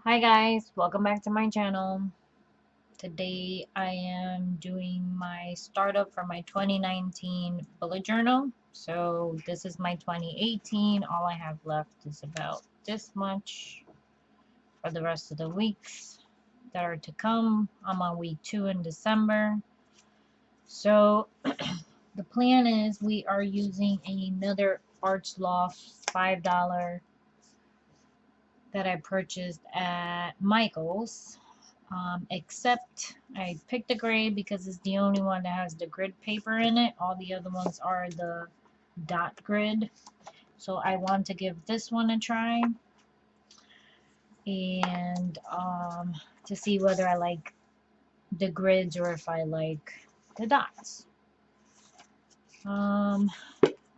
Hi guys, welcome back to my channel. Today I am doing my startup for my 2019 bullet journal. So this is my 2018. All I have left is about this much for the rest of the weeks that are to come. I'm on week 2 in December. So the plan is we are using another Arch Loft $5 that I purchased at Michael's. Except I picked the gray because it's the only one that has the grid paper in it. All the other ones are the dot grid. So I want to give this one a try and to see whether I like the grids or if I like the dots. I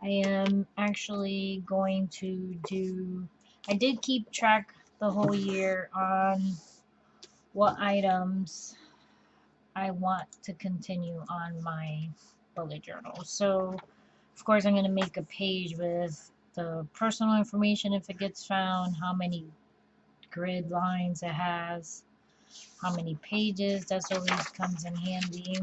am actually going to do, I did keep track the whole year on what items I want to continue on my bullet journal. So, of course, I'm going to make a page with the personal information if it gets found, how many grid lines it has, how many pages. That's always comes in handy.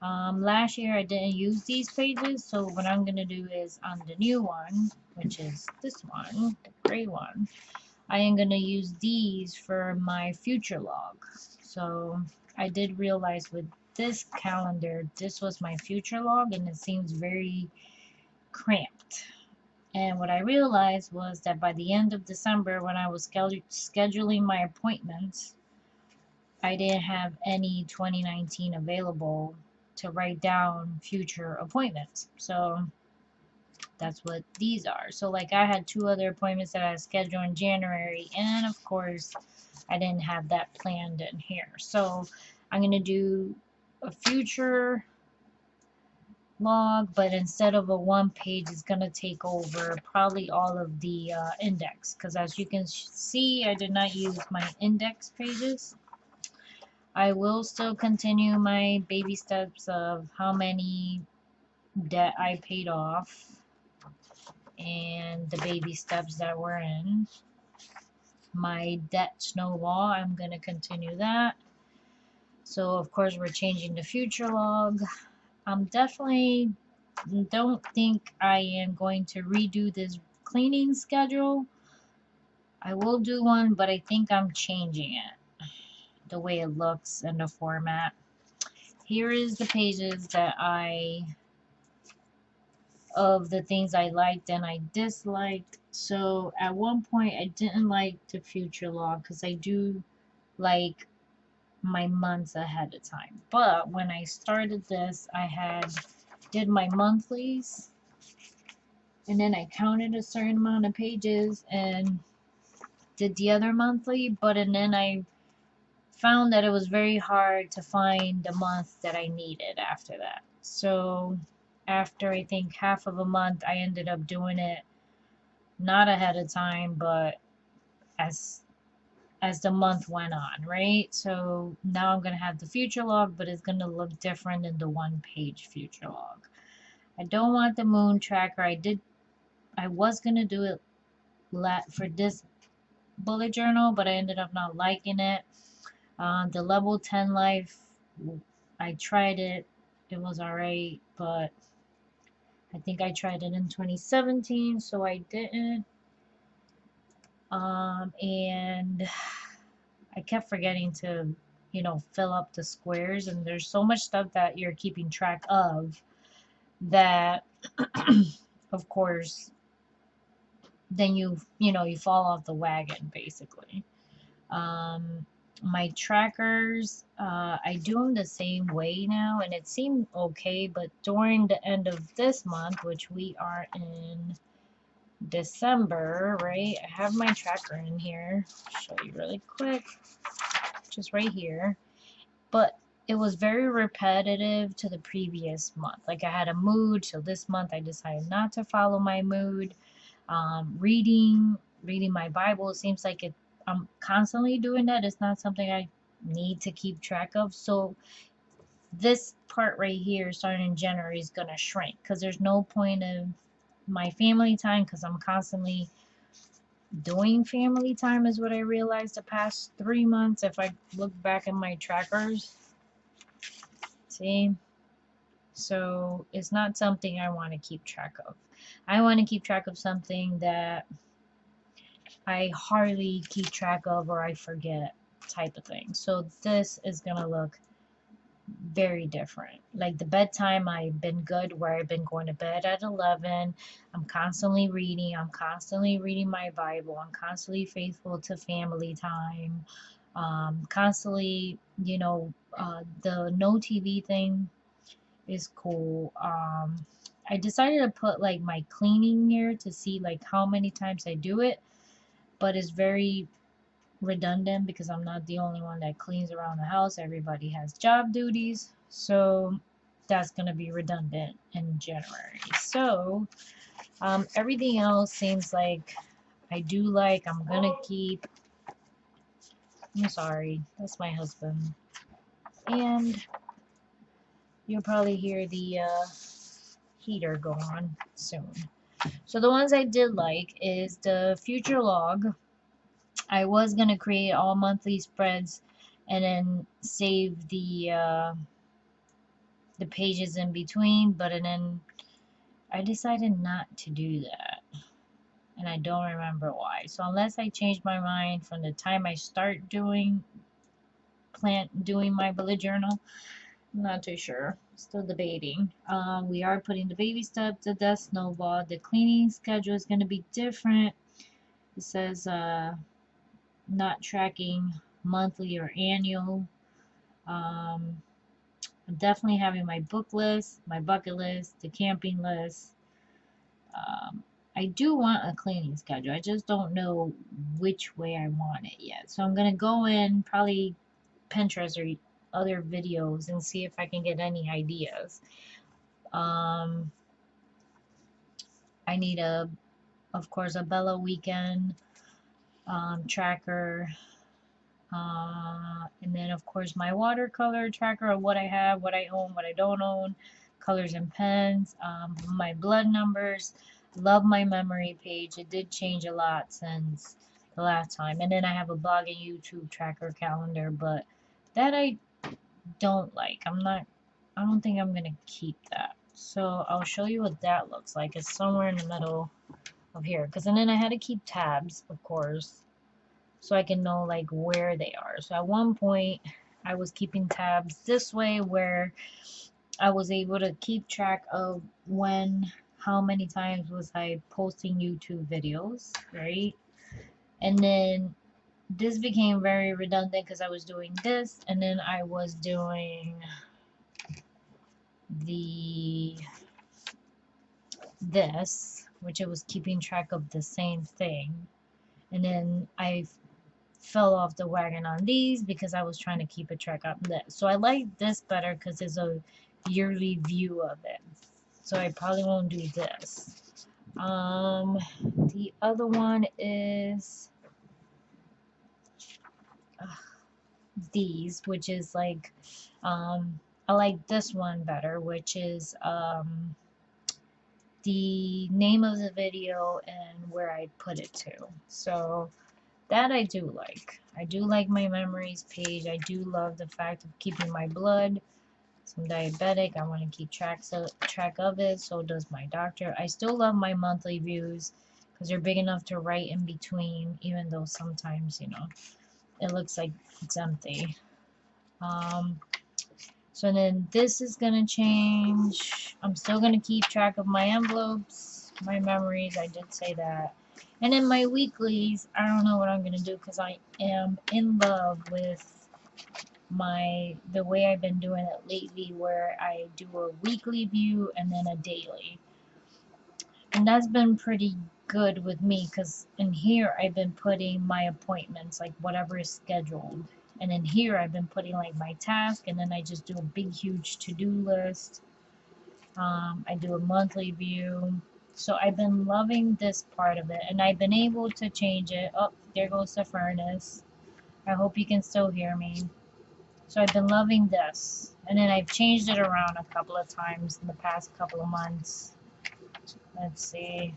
Last year I didn't use these pages, so what I'm going to do is on the new one, which is this one, the gray one, I am going to use these for my future log. So I did realize with this calendar, this was my future log and it seems very cramped. And what I realized was that by the end of December, when I was scheduling my appointments, I didn't have any 2019 available to write down future appointments. So that's what these are. So like I had 2 other appointments that I scheduled in January, and of course I didn't have that planned in here. So I'm going to do a future log, but instead of a one page, it's going to take over probably all of the index, because as you can see, I did not use my index pages. I will still continue my baby steps of how many debt I paid off and the baby steps that we're in. My debt snowball, I'm going to continue that. So of course we're changing the future log. I'm definitely don't think I am going to redo this cleaning schedule. I will do one, but I think I'm changing it, the way it looks and the format. Here is the pages that of the things I liked and I disliked. So at one point I didn't like the future log because I do like my months ahead of time. But when I started this, I did my monthlies and then I counted a certain amount of pages and did the other monthly, and then I found that it was very hard to find the month that I needed after that. So after I think half of a month, I ended up doing it not ahead of time, but as the month went on, right? So now I'm gonna have the future log, but it's gonna look different than the one-page future log. I don't want the moon tracker. I was gonna do it for this bullet journal, but I ended up not liking it. The level 10 life, I tried it. It was alright, but I think I tried it in 2017, so I didn't. And I kept forgetting to, fill up the squares, and there's so much stuff that you're keeping track of that, of course, then you fall off the wagon, basically. My trackers, I do them the same way now, and it seemed okay, but during the end of this month, which we are in December, right? I have my tracker in here. Show you really quick. Just right here. But it was very repetitive to the previous month. Like I had a mood, so this month I decided not to follow my mood. Reading my Bible, it seems like I'm constantly doing that. It's not something I need to keep track of. So this part right here, starting in January, is gonna shrink because there's no point of my family time because I'm constantly doing family time is what I realized the past 3 months. If I look back at my trackers, see? So it's not something I want to keep track of. I want to keep track of something that I hardly keep track of or I forget type of thing. So this is going to look very different. Like the bedtime, I've been good where I've been going to bed at 11. I'm constantly reading. I'm constantly reading my Bible. I'm constantly faithful to family time. Constantly, you know, the no TV thing is cool. I decided to put like my cleaning here to see like how many times I do it, but it's very redundant because I'm not the only one that cleans around the house. Everybody has job duties, so that's gonna be redundant in January. So everything else seems like I do like. I'm gonna keep. I'm sorry, that's my husband, and you'll probably hear the heater go on soon. So the ones I did like is the future log. I was gonna create all monthly spreads and then save the pages in between, but then I decided not to do that, and I don't remember why. So unless I change my mind from the time I start doing my bullet journal, I'm not too sure. Still debating. We are putting the baby steps, the death snowball. The cleaning schedule is going to be different. It says not tracking monthly or annual. I'm definitely having my book list, my bucket list, the camping list. I do want a cleaning schedule. I just don't know which way I want it yet. So I'm going to go in probably Pinterest or other videos and see if I can get any ideas. I need of course, a Bella weekend tracker. And then of course my watercolor tracker of what I have, what I own, what I don't own, colors and pens, my blood numbers. Love my memory page. It did change a lot since the last time. And then I have a blog and YouTube tracker calendar, but that I don't like. I don't think I'm gonna keep that. So I'll show you what that looks like. It's somewhere in the middle of here. And then I had to keep tabs, of course, so I can know like where they are. So at one point I was keeping tabs this way where I was able to keep track of how many times was I posting YouTube videos, right? And then this became very redundant because I was doing this and then I was doing this, which it was keeping track of the same thing. And then I fell off the wagon on these because I was trying to keep a track of this. So I like this better because it's a yearly view of it. So I probably won't do this. The other one is these, which is like, I like this one better, which is the name of the video and where I put it to. So that I do like. I do like my memories page. I do love the fact of keeping my blood. So I'm diabetic. I want to keep track of it. So does my doctor. I still love my monthly views because they're big enough to write in between, even though sometimes, you know, it looks like it's empty. So then this is going to change. I'm still going to keep track of my envelopes, my memories. I did say that. And then my weeklies, I don't know what I'm going to do because I am in love with the way I've been doing it lately where I do a weekly view and then a daily. And that's been pretty good with me because in here I've been putting my appointments, like whatever is scheduled. And in here I've been putting like my task and then I just do a big huge to-do list. I do a monthly view. So I've been loving this part of it and I've been able to change it. Oh, there goes the furnace. I hope you can still hear me. So I've been loving this. And then I've changed it around a couple of times in the past couple of months. Let's see.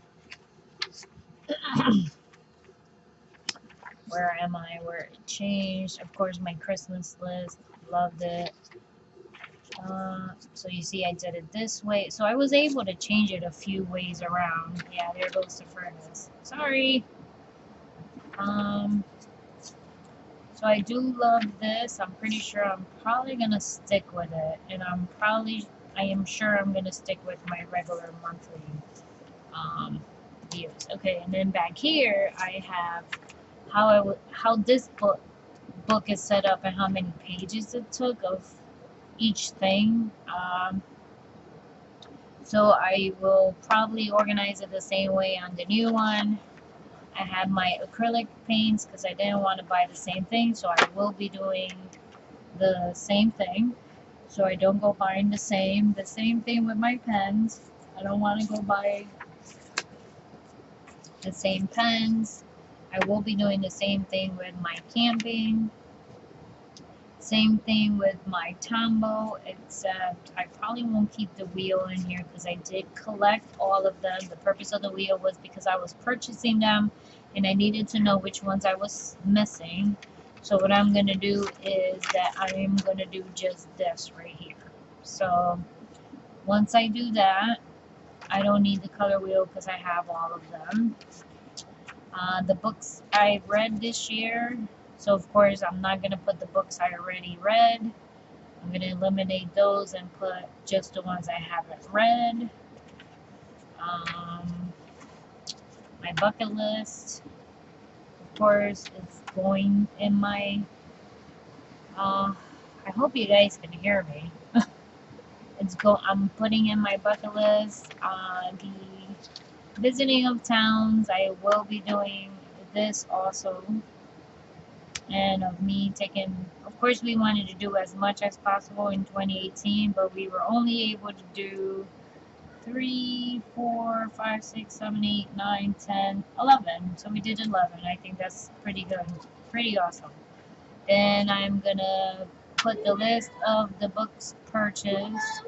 Where am I? Where it changed. Of course, my Christmas list. Loved it. So you see I did it this way. So I was able to change it a few ways around. Yeah, there goes the furnace. Sorry. Um, so I do love this. I'm pretty sure I'm probably gonna stick with it. And I am sure I'm gonna stick with my regular monthly views. Okay, and then back here I have how this book is set up and how many pages it took of each thing. So I will probably organize it the same way on the new one. I have my acrylic paints because I didn't want to buy the same thing, so I will be doing the same thing. So I don't go buying the same. The same thing with my pens. I don't want to go buy the same pens. I will be doing the same thing with my camping. Same thing with my Tombow, except I probably won't keep the wheel in here because I did collect all of them. The purpose of the wheel was because I was purchasing them and I needed to know which ones I was missing. So what I'm going to do is that I am going to do just this right here. So once I do that, I don't need the color wheel because I have all of them. The books I read this year, so of course I'm not going to put the books I already read. I'm going to eliminate those and put just the ones I haven't read. My bucket list, of course, is going in my, I hope you guys can hear me. I'm putting in my bucket list. The visiting of towns, I will be doing this also. And of me taking, of course we wanted to do as much as possible in 2018, but we were only able to do 3, 4, 5, 6, 7, 8, 9, 10, 11. So we did 11. I think that's pretty good, pretty awesome. Then I'm gonna put the list of the books purchased.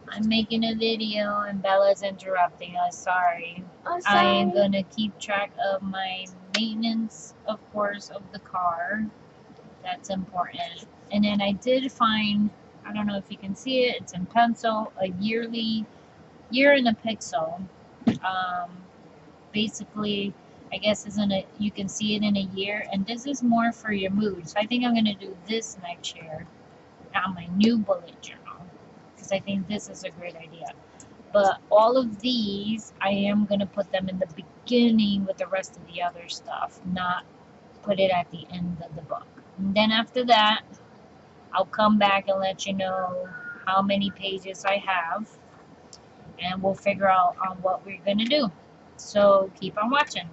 I'm making a video and Bella's interrupting us. Sorry. I am gonna keep track of my maintenance, of course, of the car. That's important. And then I did find, I don't know if you can see it, it's in pencil, a year in a pixel. Basically, I guess you can see it in a year, and this is more for your mood. So I think I'm gonna do this next year on my new bullet journal because I think this is a great idea. But all of these, I am gonna put them in the beginning with the rest of the other stuff, not put it at the end of the book. And then after that, I'll come back and let you know how many pages I have, and we'll figure out on what we're gonna do. So keep on watching.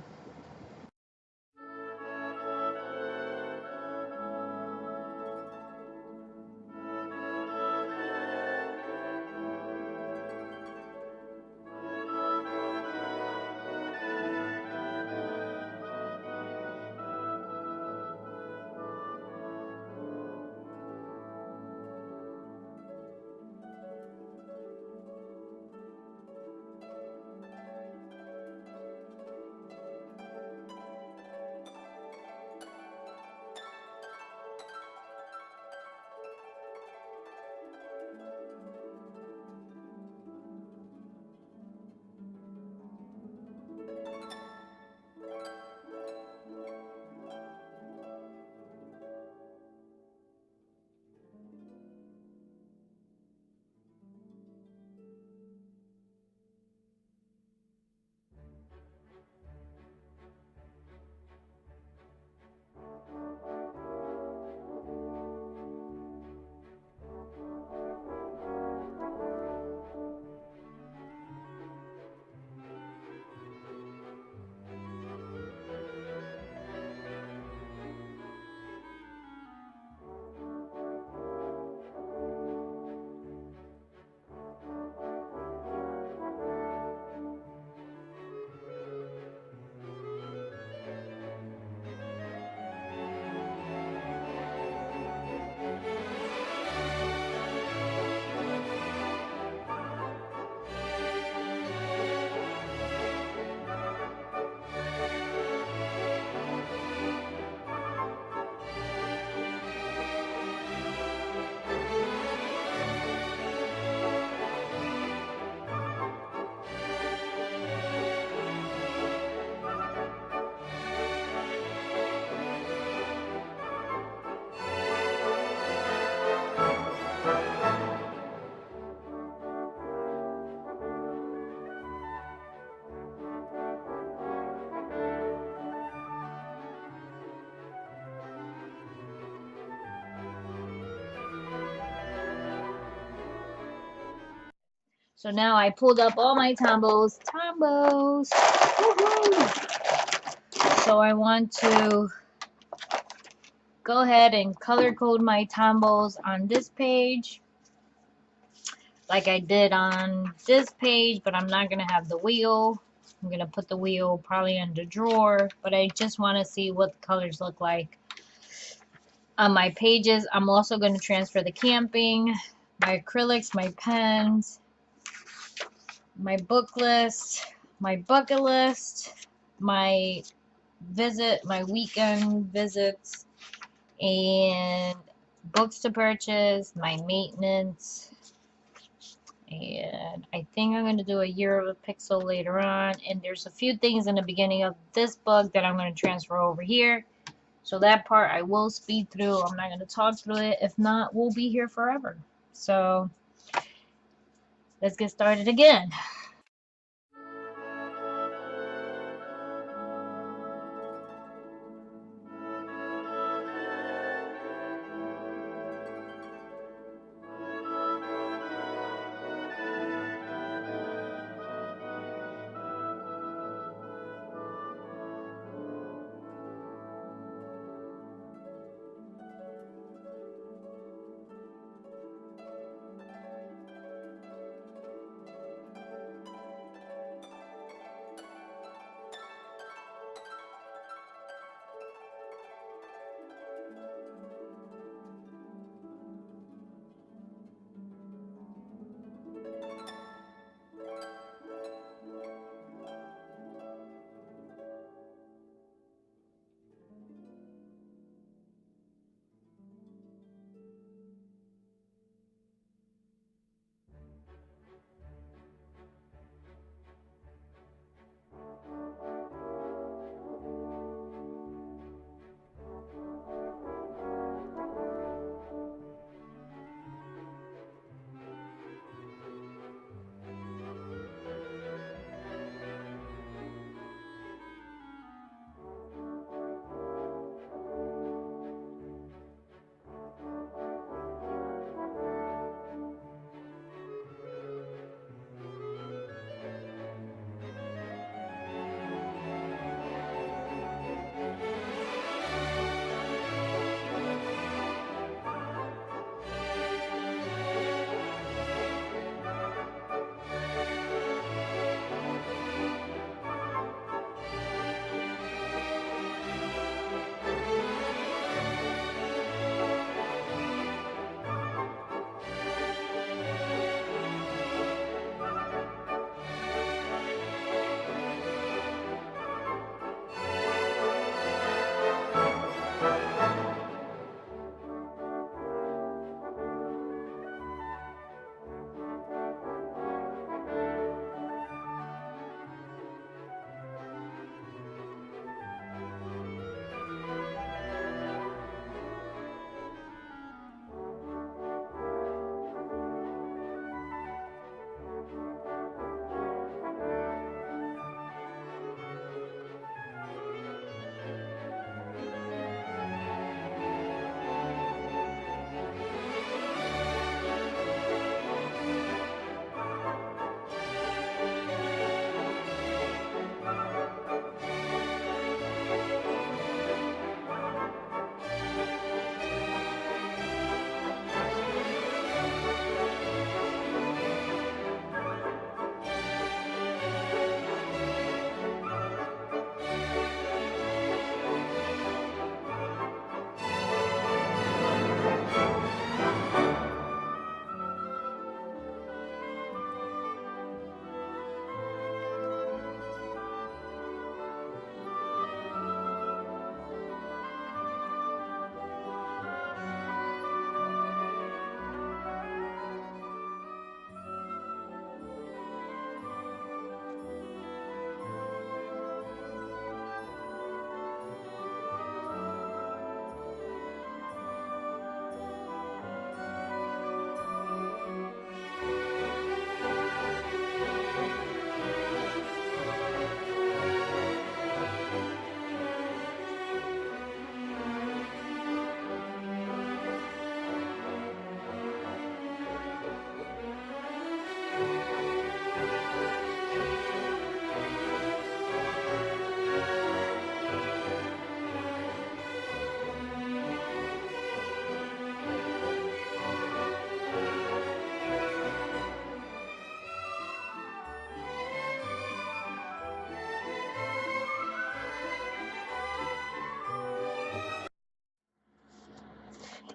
So now I pulled up all my Tombos. Tombos! Woohoo! So I want to go ahead and color code my Tombos on this page, like I did on this page, but I'm not going to have the wheel. I'm going to put the wheel probably in the drawer, but I just want to see what the colors look like on my pages. I'm also going to transfer the camping, my acrylics, my pens, my book list, my bucket list, my weekend visits, and books to purchase, my maintenance, and I think I'm going to do a year of a pixel later on, and there's a few things in the beginning of this book that I'm going to transfer over here. So that part I will speed through. I'm not going to talk through it. If not, we'll be here forever. So let's get started again.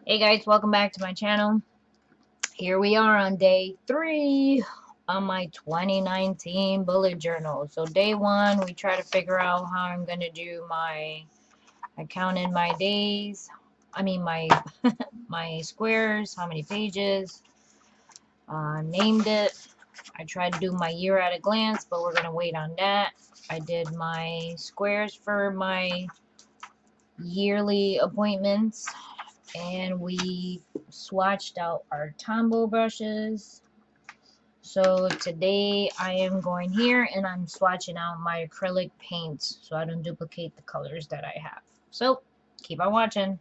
Hey guys, welcome back to my channel. Here we are on day 3 on my 2019 bullet journal. So day 1, we try to figure out how I'm going to do I counted my days, my my squares, how many pages, named it. I tried to do my year at a glance, but we're going to wait on that. I did my squares for my yearly appointments, and we swatched out our Tombow brushes. So today I am going here and I'm swatching out my acrylic paints so I don't duplicate the colors that I have. So keep on watching.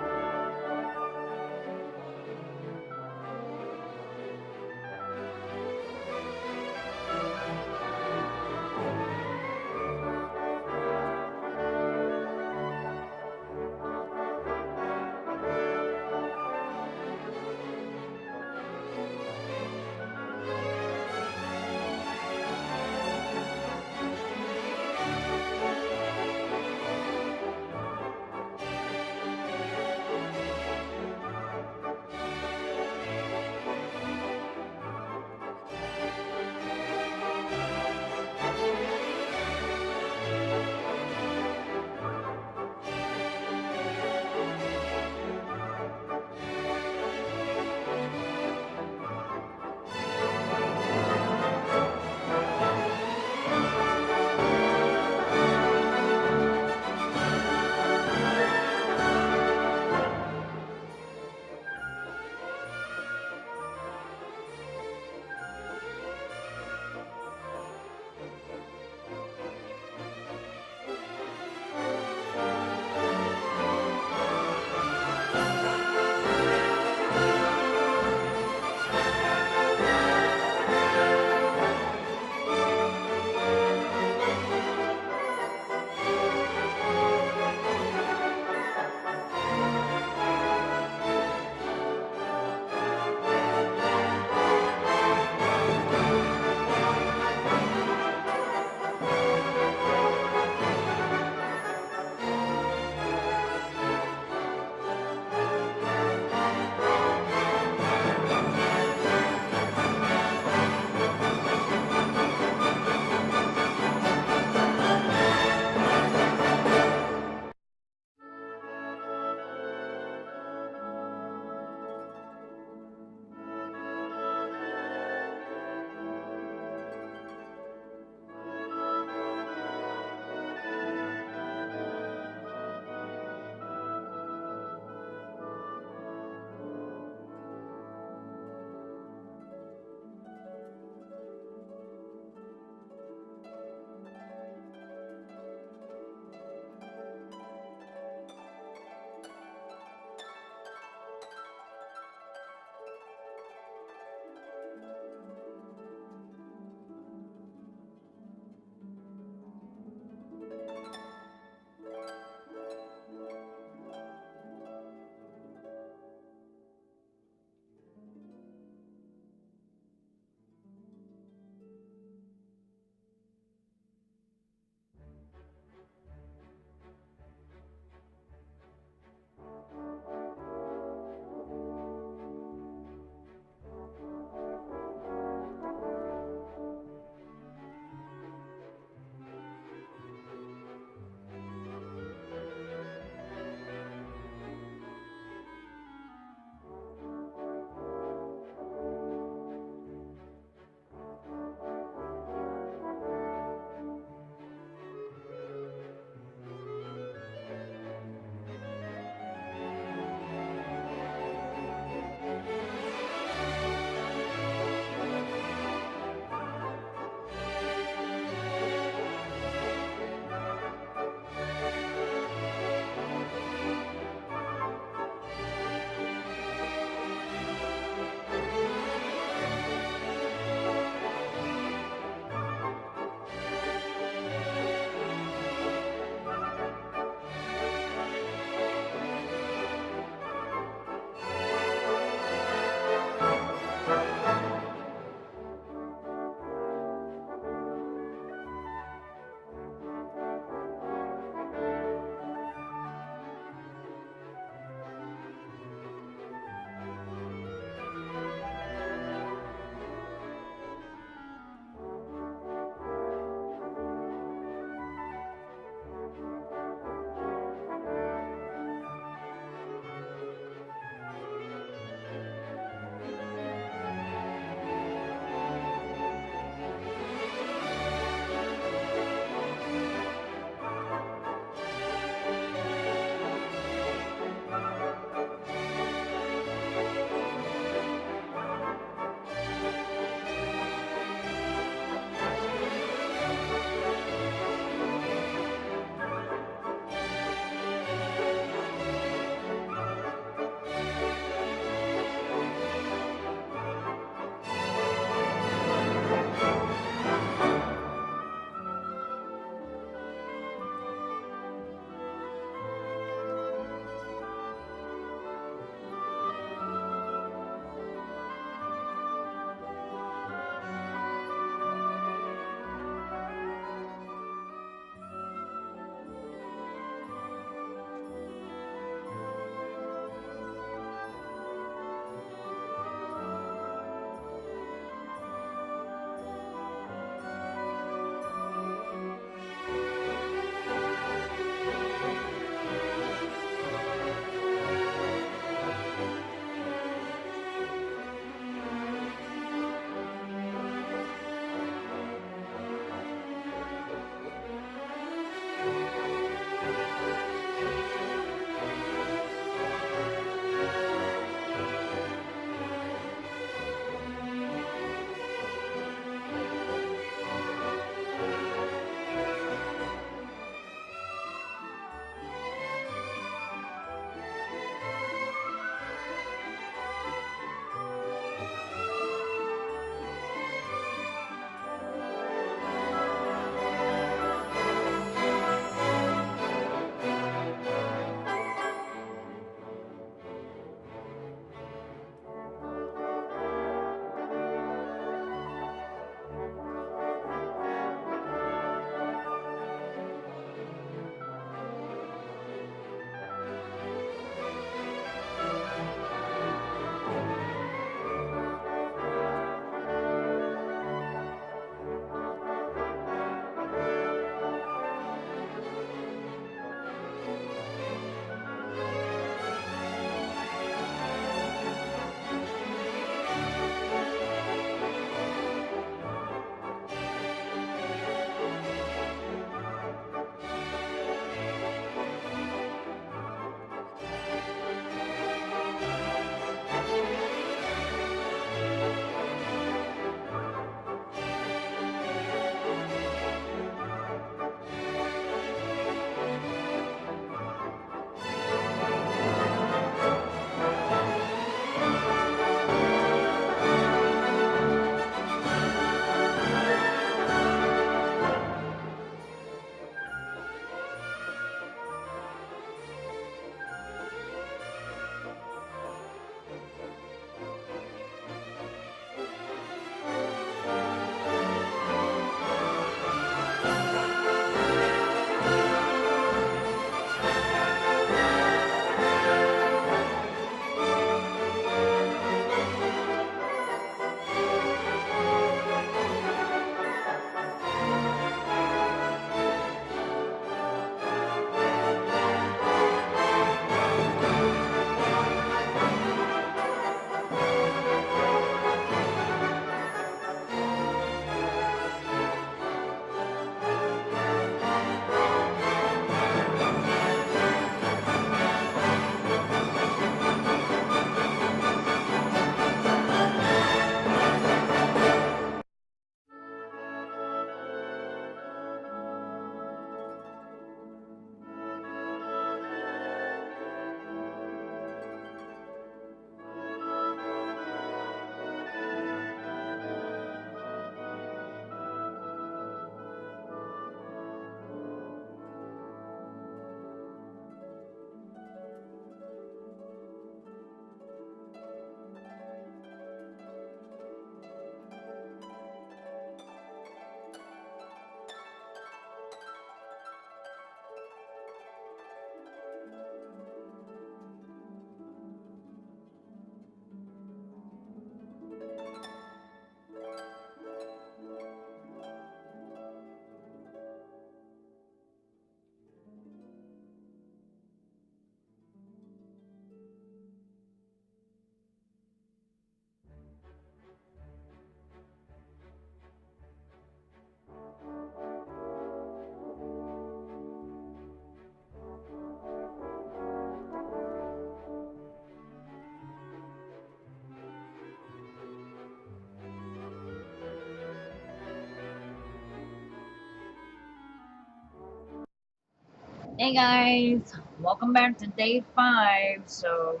Hey guys, welcome back to day 5. So,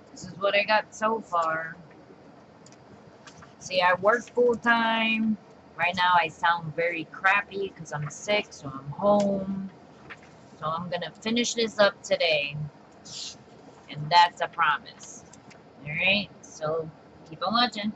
this is what I got so far. See, I work full time. Right now, I sound very crappy because I'm sick, so I'm home. So, I'm gonna finish this up today, and that's a promise. Alright, so keep on watching.